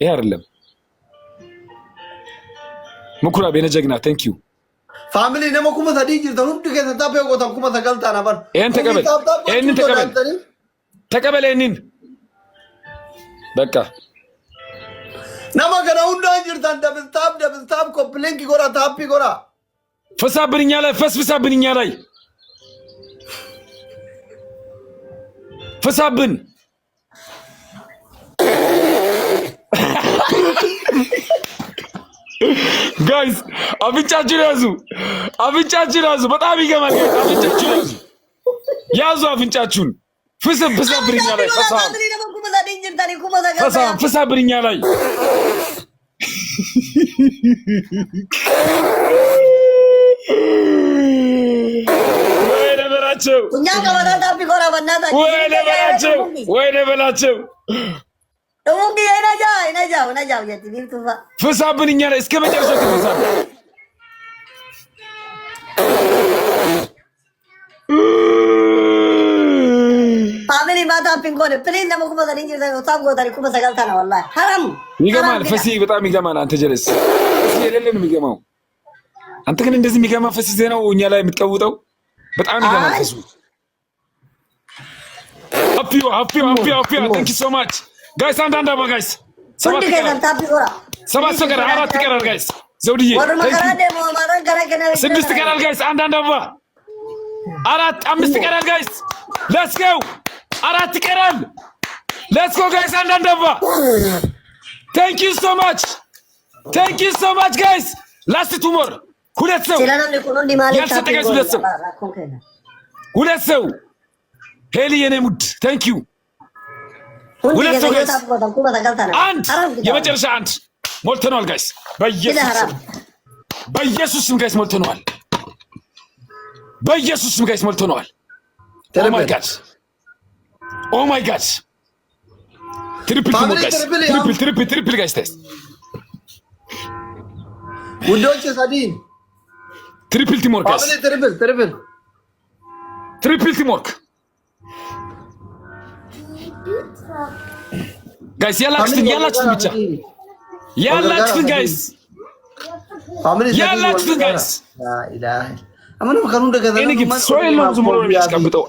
ይሄ አይደለም ምኩራብ የኔ ጀግና ቴንክ ዩ ፋሚሊ ነሞ ኩማ ታዲ ጅርታ ሁንዱ ከታጣ በቆታም ኩማ ተገልጣ ነበር ይሄን ተቀበል ይሄንን በቃ ነሞ ገና ሁንዱ ጅርታ ደብስታብ ኮፕሊንክ ጎራ ታፒ ጎራ ፈሳብንኛ ላይ ፈስብሳብንኛ ላይ ፈሳብን ጋይስ አፍንጫችሁ ያዙ በጣም ይገማል ጋይስ አፍንጫችሁ ያዙ አፍንጫችሁን ፈሳብንኛ ላይ ፈሳብንኛ ላይ ወይኔ በላቸው ፈሳብንኛ ላይ እስከ መጨረሻው ተፈሳብ ፋሚሊ ማታ ፒንኮን ፕሊዝ ነሞ ኩማ ታዲ ጅርታ ታብ ጎታሪ ኩማ ሰጋልታ ነው والله حرام ይገማል ፈሲ በጣም ይገማል አንተ ጀለስ ፈሲ የሌለን የሚገማው አንተ ግን እንደዚህ የሚገማ ፈሲ ዘናው እኛ ላይ የምትቀውጠው በጣም ይገማል ፈሱ አፒዮ thank you so much guys አንዳንዳ ጋይስ ሰባት ሰገራ አራት ይቀራል ጋይስ ዘውድዬ ስድስት ይቀራል ጋይስ አንዳንዳ አራት አምስት ይቀራል ጋይስ let's go አራት ይቀራል let's go guys አንዳንዳ thank you so much guys last two more ሁለት ሰው ሁለት ሰው ሄሊ የኔ ሙድ thank you ሁለት ሰው ጋይስ አንድ የመጨረሻ አንድ ሞልተናል ጋይስ በኢየሱስም ጋይስ ሞልተናል በኢየሱስም ጋይስ ሞልተናል ኦ ማይ ጋድ ትሪፕል ጋይስ ቴስት ውዶች ሳዲን ትሪፕል ቲምወርክ ጋይስ ትሪፕል ቲምወርክ ጋይስ ያላችሁትን ብቻ ያላችሁትን ጋይስ አማኑ ከኑ እንደገና ነው ሶይል ነው ዝም ብሎ የሚያስቀምጠው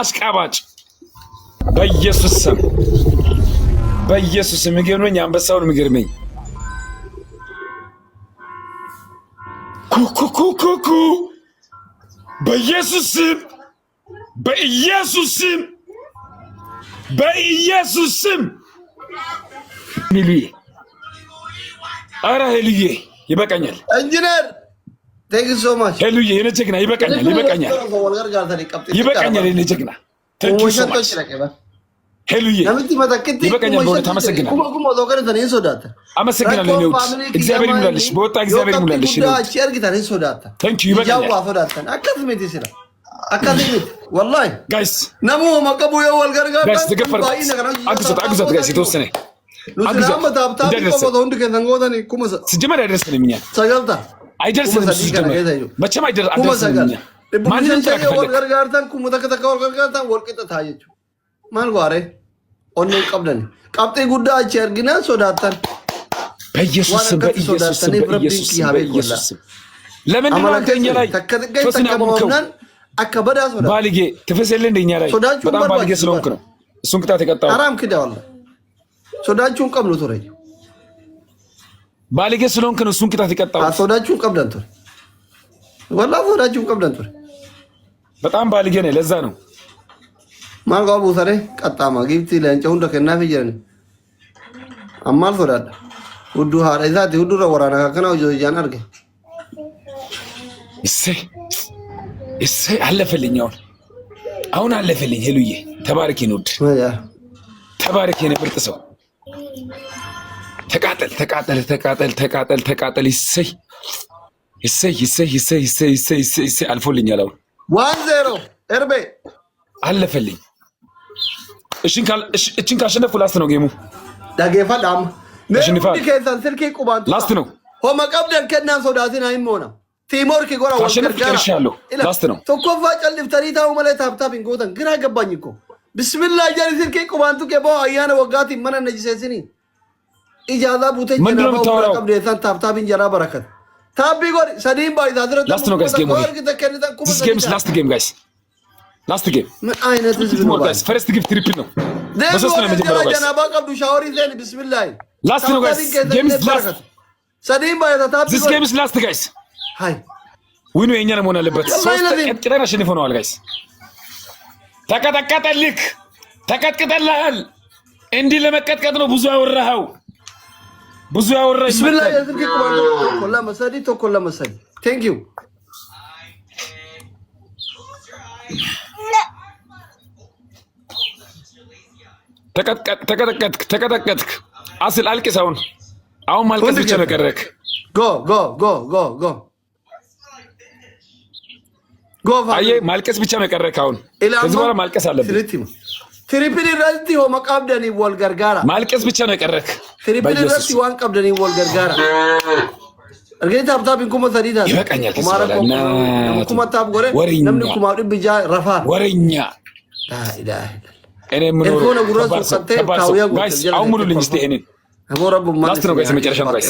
አሽቃባጭ በኢየሱስ ስም የሚገርመኝ አንበሳውን የሚገርመኝ ኩኩኩኩኩ በኢየሱስ ስም ሄሉዬ ኧረ ሄሉዬ ይበቃኛል ኢንጂነር ቴንክ ዩ ሶ ማች ሄሉዬ የኔ ጀግና ይበቃኛል የኔ ጀግና ቴንክ ዩ ሶ ማች ሄሉዬ ይበቃኛል በእውነት አመሰግናለሁ ነው እግዚአብሔር ይሙላልሽ በወጣ እግዚአብሔር ይሙላልሽ ቴንክ ዩ ይበቃኛል والله ጋይስ ነሙ መቀቡ የወል ገርጋር ጋይስ ተገፈር አግዛት ጋይስ የተወሰነ ሲጀመር አይደርስንም እኛ አይደርስንም ሲጀመር መቼም አይደርስንም እኛ ማንንም ገርጋርታን ኩሙ ተከተከወል ገርጋርታን ወልቂጥ ታየች ማን ጓሬ ኦኔ ቀብደን ቀብጤ ጉዳይ አርግና ሶዳታን በኢየሱስ ለምን ነው አንተኛ ላይ ፈስና ቆምከው አከበዳ ሶዳ ባልጌ ተፈሰለ እንደኛ ላይ በጣም ባልጌ ስለሆንክ ነው እሱን ቅጣት የቀጣው አራም ክዳው አለ ሶዳቹን ቀብሎ ተረይ ባልጌ ስለሆንክ ነው እሱን ቅጣት የቀጣው ሶዳቹን ቀብደንቶ ወላሂ ሶዳቹን ቀብደንቶ በጣም ባልጌ ነው ለዛ ነው ማንጋው ሰሬ ቀጣማ ግብቲ ለንጨው እንደከና ፍየን አማል ሶዳዳ ውዱ ሃራይዛት ውዱ ወራና ከናው ጆጃን አርገ እሴ አለፈልኝ አሁን አለፈልኝ ሄሉዬ ተባረኪ ነው ተባረኪ ነው ምርጥ ሰው ተቃጠል እሰይ አልፎልኛል አሁን 1-0 ኤርቤ አለፈልኝ እቺን ካሸነፍኩ ላስት ነው ጌሙ ዳጌፋዳም ነሽንፋል ስልኬ ቁባንቱ ላስት ነው ሆመ ቀብደን ከናን ሶዳቲን አይሞና ቲሞር ከጎራ ወልከርሻለሁ ላስት ነው ተኮፋ ጨልፍ ተሪታው ማለት ሀብታብ እንጎተን ግራ ገባኝ እኮ ቢስሚላህ ጃሪ ስልኬ ቁባንቱ ከቦ አያነ ወጋቲ ማን ነጅሰስኒ ኢጃዛ ቡቴ ጀናባ ቀብደታን ታብታብ እንጀራ በረከት ታቢ ጎር ሰዲም ባይ ዳድረ Last no guys game. This game is last game guys. Last game. ምን አይነት ህዝብ ነው guys? First give triple ነው። በሶስት ነው የመጀመሪያው guys. ጀናባ ቀብዱ ሻወሪ ዘን ቢስሚላህ Last no guys. Game is last. ሰዲም ባይ ታቢ This game is last guys. ሃይ ዊኑ የኛ ነው መሆን አለበት። ሶስት ቀጥቅጠን አሸንፈነዋል ጋይስ። ተቀጠቀጠልክ ተቀጥቅጠልሃል። እንዲህ ለመቀጥቀጥ ነው ብዙ ያወራኸው ብዙ ያወራኸው። ቢስሚላህ የዝርክ ቁባንቱ ኮላ መሰዲ ተኮላ መሰዲ ቴንክ ዩ ተቀጠቀጥክ አስል አልቅሰውን አሁን ማልቀስ ብቻ ነው ቀረክ። ጎ ጎ ጎ ጎ ጎ አየ ማልቀስ ብቻ ነው ቀረክ። አሁን ከዚህ በኋላ ማልቀስ አለብን። ትሪፕል ረንቲ ሆ መቃብደኒ ወል ገርጋራ ማልቀስ ብቻ ነው ቀረክ። ትሪፕል ረንቲ ዋን ቀብደኒ ወል ገርጋራ እርገኝ ታብታብ እንኩማ ሰዲዳ ይበቃኛል። ማራቆና እንኩማ ታብ ጎረ ነምን እንኩማ ድብጃ ረፋ ወሬኛ ዳይዳ እኔ ምን ነው ጋይስ አሁን ሙሉልኝ እስቲ እኔን አሞራቡ ላስት ነው ጋይስ መጨረሻ ነው ጋይስ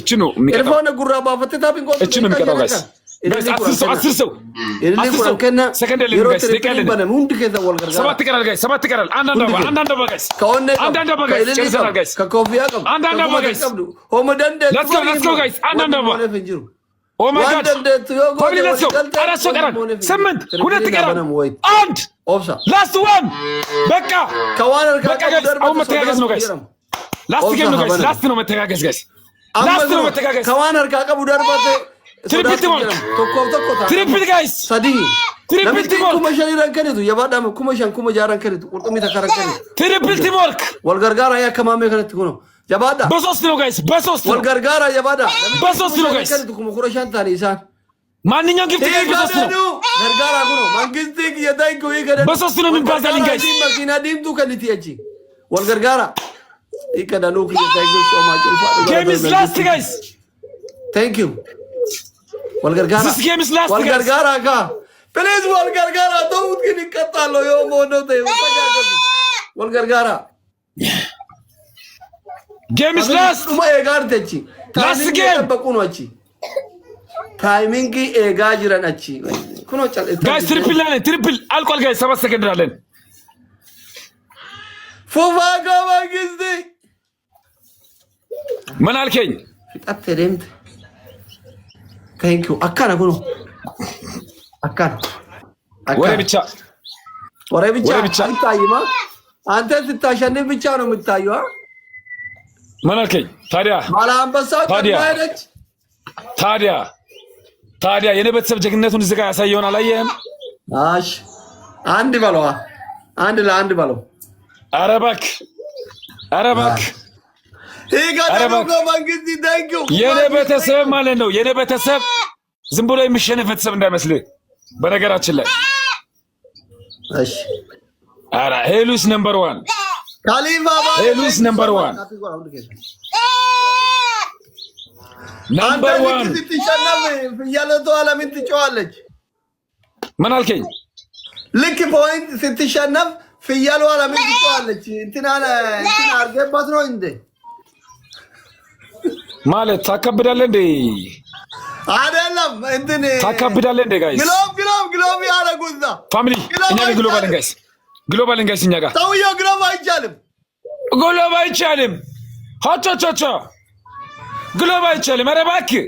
እቺ ነው የሚቀጣው ኤርፎን ጉራ ባፈተታ ቢንጎ እቺ ነው የሚቀጣው ጋይስ አስር ሰው ሰከንድ ላይ ጋይስ ደቂቃለን ሰባት ይቀራል ጋይስ ሰባት ይቀራል አንዳንድ ጋይስ አንዳንድ ጋይስ ጨርሰናል ጋይስ ከኮፊያ ቀም አንዳንድ ጋይስ ሆመደንደ let's go guys አንዳንድ ኦ ማይ ጋድ ፋሚሊ let's go አራት ሰው ቀራል ስምንት ሁለት ይቀራል አንድ ኦፍሳ ላስት ዋን በቃ ከዋነር በቃ ጋይስ አሁን መተጋገዝ ነው ጋይስ ላስት ጌም ነው ጋይስ ላስት ነው መተጋገዝ ጋይስ ላስት ነው መተጋገዝ ከዋነር ካቀቡ ደርባተ ትሪፕል ቲሞርክ ትሪፕል ጋይስ ሰዲ ትሪፕል ቲሞርክ ኩመሻኒ ረንከሪቱ የባዳም ኩመሻን ኩመጃ ረንከሪቱ ቁርጥሚ ተከረከሪ ትሪፕል ቲሞርክ ወልገርጋራ ያከማመ ከረት ነው የባዳ በሶስት ነው ጋይስ በሶስት ነው ወልገርጋራ የባዳ በሶስት ነው ጋይስ ከረት ኩመኩረሻን ታሪሳን ማንኛውም ግፍት ጋይስ በሶስት ነው ገርጋራ ጉኖ መንግስት የዳይኮ ይገደ በሶስት ነው የሚባዛልኝ ጋይስ መኪና ዲምቱ ከልቲያጂ ወልገርጋራ ይከዳሉ ከዳይኮ ጾማጭ ጌም ኢዝ ላስት ጋይስ ቴንክ ዩ ወልገርጋራ this game is last ወልገርጋራ ጋ ፕሊዝ ወልገርጋራ ተውት ግን ይቀጣሉ የሞነው ተይወጣጋገ ወልገርጋራ game is last ማየጋርተቺ last game በቁኖቺ ታይሚንግ ኤጋጅራናቺ ኩኖ ጫል ጋይስ ትሪፕል አልቋል ጋይስ 7 ሰከንድ አለን ፉፋጋ መንግስት ምን አልከኝ ፍጣተደምት ቴንክ ዩ አካና ጉኖ አካና ወሬ ብቻ አይታይማ አንተ ስታሸንፍ ብቻ ነው የምታየው ምን አልከኝ ታዲያ ባላ አንበሳ ታዲያች ታዲያ የኔ ቤተሰብ ጀግነቱን እዚህ ጋር ያሳየውን አላየህም አሽ አንድ በለው አንድ ለአንድ በለው ኧረ እባክህ የኔ ቤተሰብ ማለት ነው የኔ ቤተሰብ ዝም ብሎ የሚሸነፍ ቤተሰብ እንዳይመስልህ በነገራችን ላይ እሺ ኧረ ሄሉስ ነምበር 1 ካሊፋ ሄሉስ ነምበር 1 ነምበር 1 ትሸነፍ ፍያለቶ አለምን ትጫዋለች ምን አልከኝ ልክ ፖይንት ስትሸነፍ ፍያሎ አለምን ትጫዋለች እንትና አርገባት ነው እንዴ ማለት ታከብዳለህ እንዴ አይደለም እንትን ታከብዳለህ እንዴ ጋይስ ግሎብ ያረጉዛ ፋሚሊ እኛ ግሎባል ጋይስ እኛ ጋር ታውየው ግሎብ አይቻልም ሆቾቾቾ ግሎብ አይቻልም ኧረ እባክህ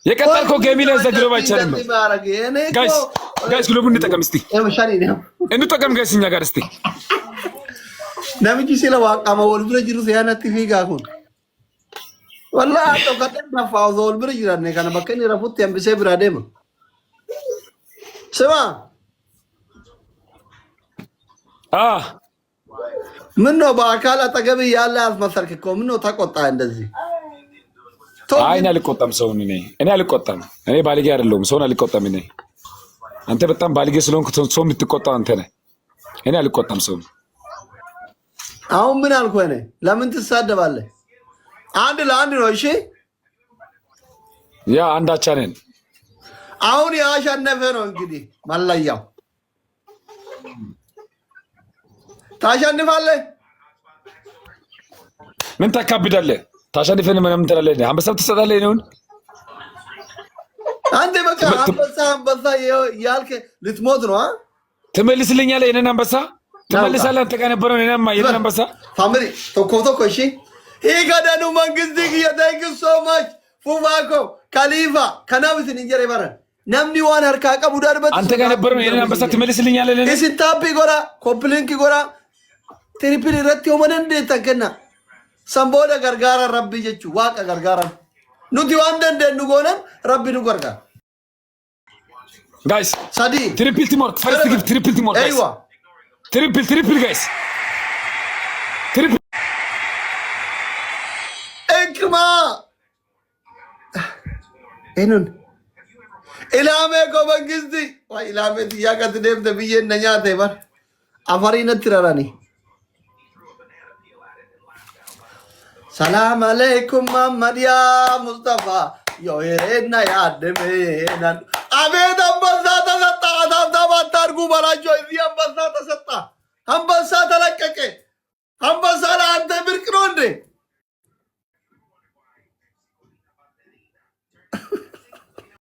የቀጠልከው ጌም ላይ እዛ ግሎብ አይቻልም ጋይስ ግሎቡን እንጠቀም እስቲ እንጠቀም ጋይስ እኛ ጋር እስቲ ነብጂ ስለዋቃማ ወልብረ ጅሩስ ያናት ፊጋኩን والله تو كتب فاوزول برجرانه كان بكني رفوت يمبسي برادم سما ምነው በአካል አጠገብ ያለ አስመሰልክ እኮ ምነው ተቆጣ እንደዚህ አይ እኔ አልቆጣም ሰውን እኔ አልቆጣም እኔ ባልጌ አይደለሁም ሰውን አልቆጣም አንተ በጣም ባልጌ ስለሆንክ ሰው የምትቆጣው አንተ ነህ እኔ አልቆጣም ሰውን አሁን ምን አልኩ እኔ ለምን ትሳደባለህ አንድ ለአንድ ነው እሺ ያ አንዳቻ ነን አሁን ያሸነፈ ነው እንግዲህ ማላያው ታሸንፋለህ። ምን ታካብዳለህ? ታሸንፈን ምን ትላለህ? አንበሳ ትሰጣለህ ነው አንተ በቃ አንበሳ ያልከ ልትሞት ነው። ትመልስልኛለህ? የኔን አንበሳ ትመልሳለህ? አንተ ጋር ነበረው የኔን አንበሳ ፋሚሊ ቶኮ እሺ ሂገደኑ መንግስት ጊየታይክ ሶማች ፉፋኮ ካሊፋ ከናብትን እንጀራ ይባራል namni waan harkaa qabu darbat አንተ ጋር ነበረው የኔን አንበሳ ትመልስልኛለህ? ለኔ ሲታፒ ጎራ ኮፕሊንክ ጎራ ትሪፕል ረቲ ወመን ደተከና ሰምቦደ ገርጋራ ረቢ ጀቹ ዋቀ ገርጋራ ኑቲ ዋን ደንደኑ ጎነም ረቢ ኑ ገርጋ ጋይስ ሳዲ ትሪፕል ቲምወርክ ፈርስት ጊቭ ትሪፕል ቲምወርክ ጋይስ አይዋ ትሪፕል ጋይስ ትሪፕል ኤክማ ኤኑን ኢላሜ ጎበንግስቲ ወይ ኢላሜ ያቀት ደምተ ብዬ ነኛተ ይባር አፋሪነት ትራራኒ ሰላም አለይኩም መሐመድ ያ ሙስጠፋ ዮሄና ያደመናን አቤት አንበሳ ተሰጣ ታታባ ታርጉ ባላጆ እዚህ አንበሳ ተሰጣ አንበሳ ተለቀቀ አንበሳ